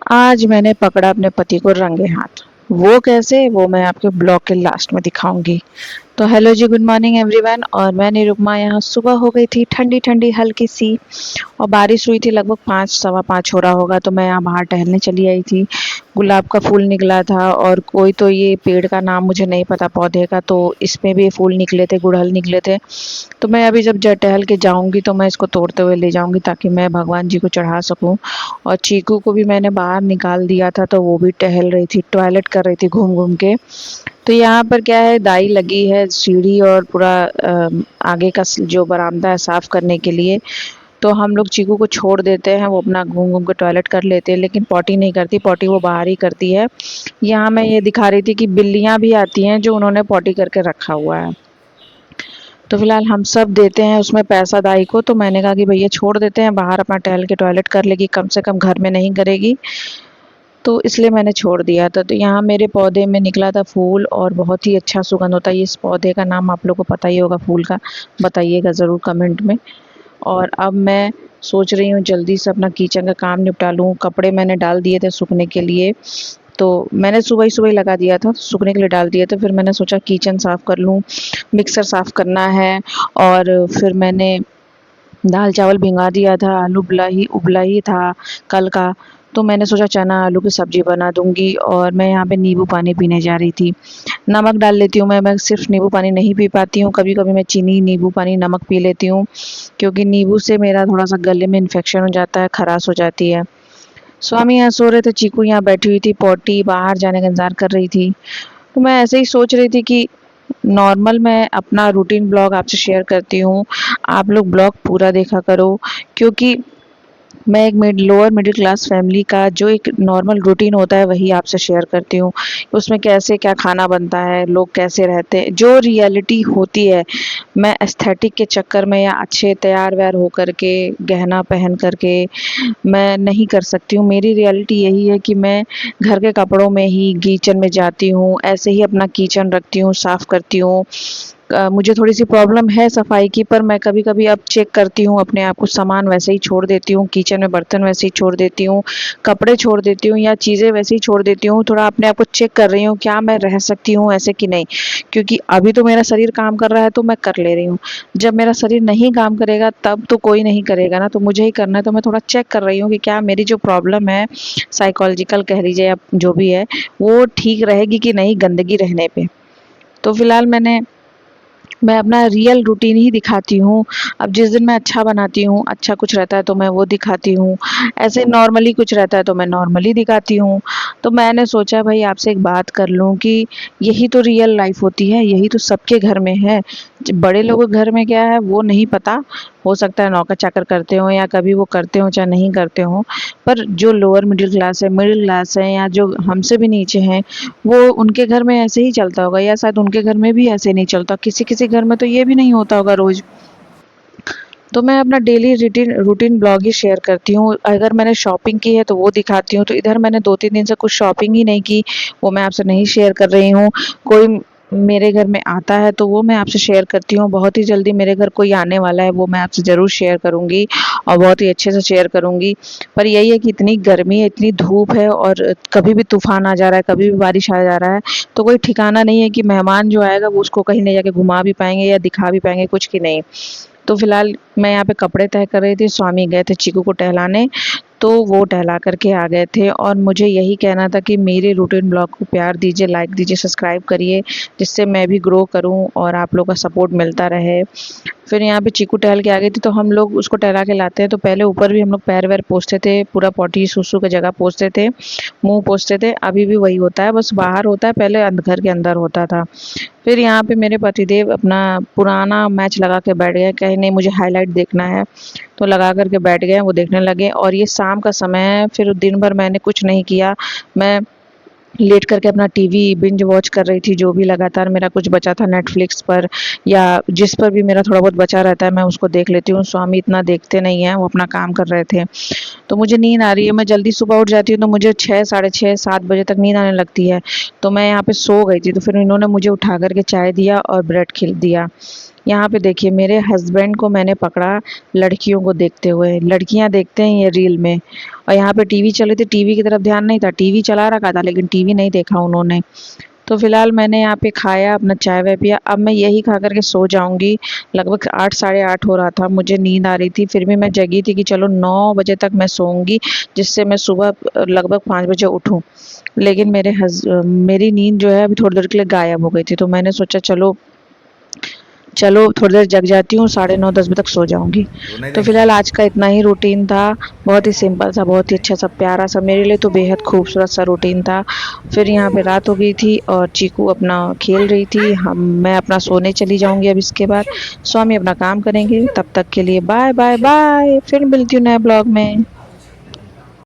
आज मैंने पकड़ा अपने पति को रंगे हाथ। वो कैसे, वो मैं आपके ब्लॉग के लास्ट में दिखाऊंगी। तो हेलो जी, गुड मॉर्निंग एवरीवन। और मैं निरुपमा, यहाँ सुबह हो गई थी ठंडी ठंडी हल्की सी, और बारिश हुई थी, लगभग 5 सवा 5 हो रहा होगा। तो मैं यहाँ बाहर टहलने चली आई थी। गुलाब का फूल निकला था, और कोई तो ये पेड़ का नाम मुझे नहीं पता, पौधे का, तो इसमें भी फूल निकले थे, गुड़हल निकले थे। तो मैं अभी जब टहल के जाऊंगी तो मैं इसको तोड़ते हुए ले जाऊंगी, ताकि मैं भगवान जी को चढ़ा सकूं। और चीकू को भी मैंने बाहर निकाल दिया था, तो वो भी टहल रही थी, टॉयलेट कर रही थी घूम घूम के। तो यहाँ पर क्या है, दाई लगी है सीढ़ी और पूरा आगे का जो बरामदा है साफ करने के लिए। तो हम लोग चीकू को छोड़ देते हैं, वो अपना घूम घूम के टॉयलेट कर लेते हैं, लेकिन पॉटी नहीं करती, पॉटी वो बाहर ही करती है। यहाँ मैं ये दिखा रही थी कि बिल्लियाँ भी आती हैं जो उन्होंने पॉटी करके रखा हुआ है। तो फिलहाल हम सब देते हैं उसमें पैसा दाई को। तो मैंने कहा कि भैया छोड़ देते हैं, बाहर अपना टहल के टॉयलेट कर लेगी, कम से कम घर में नहीं करेगी। तो इसलिए मैंने छोड़ दिया था। तो यहाँ मेरे पौधे में निकला था फूल, और बहुत ही अच्छा सुगंध होता है। इस पौधे का नाम आप लोग को पता ही होगा, फूल का, बताइएगा ज़रूर कमेंट में। और अब मैं सोच रही हूँ जल्दी से अपना किचन का काम निपटा लूँ। कपड़े मैंने डाल दिए थे सूखने के लिए, तो मैंने सुबह ही सुबह ही लगा दिया था, सूखने के लिए डाल दिया था। फिर मैंने सोचा किचन साफ़ कर लूँ, मिक्सर साफ़ करना है। और फिर मैंने दाल चावल भिंगा दिया था, आलू उबला ही था कल का। तो मैंने सोचा चना आलू की सब्जी बना दूंगी। और मैं यहाँ पे नींबू पानी पीने जा रही थी। नमक डाल लेती हूँ, मैं सिर्फ नींबू पानी नहीं पी पाती हूँ, कभी कभी मैं चीनी नींबू पानी नमक पी लेती हूँ, क्योंकि नींबू से मेरा थोड़ा सा गले में इन्फेक्शन हो जाता है, खराश हो जाती है। स्वामी यहाँ सो रहे थे, चीकू यहाँ बैठी हुई थी, पॉटी बाहर जाने का इंतजार कर रही थी। तो मैं ऐसे ही सोच रही थी कि नॉर्मल मैं अपना रूटीन ब्लॉग आपसे शेयर करती हूँ, आप लोग ब्लॉग पूरा देखा करो। क्योंकि मैं एक लोअर मिडिल क्लास फैमिली का जो एक नॉर्मल रूटीन होता है वही आपसे शेयर करती हूँ। उसमें कैसे क्या खाना बनता है, लोग कैसे रहते हैं, जो रियलिटी होती है। मैं एस्थेटिक के चक्कर में या अच्छे तैयार वैयार होकर के, गहना पहन करके मैं नहीं कर सकती हूँ। मेरी रियलिटी यही है कि मैं घर के कपड़ों में ही किचन में जाती हूँ, ऐसे ही अपना किचन रखती हूँ, साफ़ करती हूँ। मुझे थोड़ी सी प्रॉब्लम है सफाई की, पर मैं कभी कभी अब चेक करती हूँ अपने आप को, सामान वैसे ही छोड़ देती हूँ, किचन में बर्तन वैसे ही छोड़ देती हूँ, कपड़े छोड़ देती हूँ, या चीज़ें वैसे ही छोड़ देती हूँ। थोड़ा अपने आप को चेक कर रही हूँ क्या मैं रह सकती हूँ ऐसे कि नहीं। क्योंकि अभी तो मेरा शरीर काम कर रहा है तो मैं कर ले रही हूँ, जब मेरा शरीर नहीं काम करेगा तब तो कोई नहीं करेगा ना, तो मुझे ही करना है। तो मैं थोड़ा चेक कर रही हूँ कि क्या मेरी जो प्रॉब्लम है, साइकोलॉजिकल कह लीजिए या जो भी है, वो ठीक रहेगी कि नहीं गंदगी रहने पे। तो फिलहाल मैं अपना रियल रूटीन ही दिखाती हूँ। अब जिस दिन मैं अच्छा बनाती हूँ, अच्छा कुछ रहता है तो मैं वो दिखाती हूँ, ऐसे नॉर्मली कुछ रहता है तो मैं नॉर्मली दिखाती हूँ। तो मैंने सोचा भाई आपसे एक बात कर लूँ कि यही तो रियल लाइफ होती है, यही तो सबके घर में है। बड़े लोगों के घर में क्या है वो नहीं पता, हो सकता है नौकर चाकर करते हो, या कभी वो करते हो चाहे नहीं करते हो। पर जो लोअर मिडिल क्लास है, या जो हमसे भी नीचे हैं, वो उनके घर में ऐसे ही चलता होगा, या शायद उनके घर में भी ऐसे नहीं चलता, किसी किसी घर में तो ये भी नहीं होता होगा रोज। तो मैं अपना डेली रूटीन रूटीन ब्लॉग ही शेयर करती हूँ। अगर मैंने शॉपिंग की है तो वो दिखाती हूँ। तो इधर मैंने 2-3 दिन से कुछ शॉपिंग ही नहीं की, वो मैं आपसे नहीं शेयर कर रही हूँ। कोई मेरे घर में आता है तो वो मैं आपसे शेयर करती हूँ। बहुत ही जल्दी मेरे घर कोई आने वाला है, वो मैं आपसे ज़रूर शेयर करूँगी, और बहुत ही अच्छे से शेयर करूँगी। पर यही है कि इतनी गर्मी है, इतनी धूप है, और कभी भी तूफान आ जा रहा है, कभी भी बारिश आ जा रहा है। तो कोई ठिकाना नहीं है कि मेहमान जो आएगा वो उसको कहीं ले जाके घुमा भी पाएंगे या दिखा भी पाएंगे, कुछ की नहीं। तो फिलहाल मैं यहाँ पे कपड़े तय कर रही थी, स्वामी गए थे चीकू को टहलाने, तो वो टहला करके आ गए थे। और मुझे यही कहना था कि मेरे रूटीन ब्लॉग को प्यार दीजिए, लाइक दीजिए, सब्सक्राइब करिए, जिससे मैं भी ग्रो करूँ और आप लोगों का सपोर्ट मिलता रहे। फिर यहाँ पे चीकू टहल के आ गई थी, तो हम लोग उसको टहला के लाते हैं तो पहले ऊपर भी हम लोग पैर वैर पोंछते थे, पूरा पॉटी सुसु की जगह पोंछते थे, मुंह पोंछते थे। अभी भी वही होता है, बस बाहर होता है, पहले घर के अंदर होता था। फिर यहाँ पे मेरे पतिदेव अपना पुराना मैच लगा के बैठ गए, कहीं नहीं मुझे हाईलाइट देखना है, तो लगा करके बैठ गए, वो देखने लगे। और ये शाम का समय है, फिर दिन भर मैंने कुछ नहीं किया, मैं लेट करके अपना टीवी बिंज वॉच कर रही थी, जो भी लगातार मेरा कुछ बचा था नेटफ्लिक्स पर, या जिस पर भी मेरा थोड़ा बहुत बचा रहता है मैं उसको देख लेती हूँ। स्वामी इतना देखते नहीं हैं, वो अपना काम कर रहे थे। तो मुझे नींद आ रही है, मैं जल्दी सुबह उठ जाती हूँ, तो मुझे 6 साढ़े 6 7 बजे तक नींद आने लगती है। तो मैं यहाँ पे सो गई थी, तो फिर इन्होंने मुझे उठा करके चाय दिया और ब्रेड खिल दिया। यहाँ पे देखिए मेरे हस्बैंड को मैंने पकड़ा लड़कियों को देखते हुए। लड़कियाँ देखते हैं ये रील में, और यहाँ पे टीवी चल रही थी, टीवी की तरफ ध्यान नहीं था, टीवी चला रखा था लेकिन टीवी नहीं देखा उन्होंने। तो फिलहाल मैंने यहाँ पे खाया, अपना चाय वाय पिया, अब मैं यही खा करके सो जाऊंगी। लगभग 8 साढ़े 8 हो रहा था, मुझे नींद आ रही थी, फिर भी मैं जगी थी कि चलो 9 बजे तक मैं सोऊंगी, जिससे मैं सुबह लगभग 5 बजे उठूं। लेकिन मेरी नींद जो है अभी थोड़ी देर के लिए गायब हो गई थी, तो मैंने सोचा चलो चलो थोड़ी देर जग जाती हूँ, 9:30 10 बजे तक सो जाऊंगी। तो फिलहाल आज का इतना ही रूटीन था, बहुत ही सिंपल सा, बहुत ही अच्छा सा, प्यारा सा, मेरे लिए तो बेहद खूबसूरत सा रूटीन था। फिर यहाँ पे रात हो गई थी और चीकू अपना खेल रही थी, मैं अपना सोने चली जाऊंगी अब इसके बाद। स्वामी अपना काम करेंगे, तब तक के लिए बाय बाय बाय, फिर मिलती हूँ नए ब्लॉग में।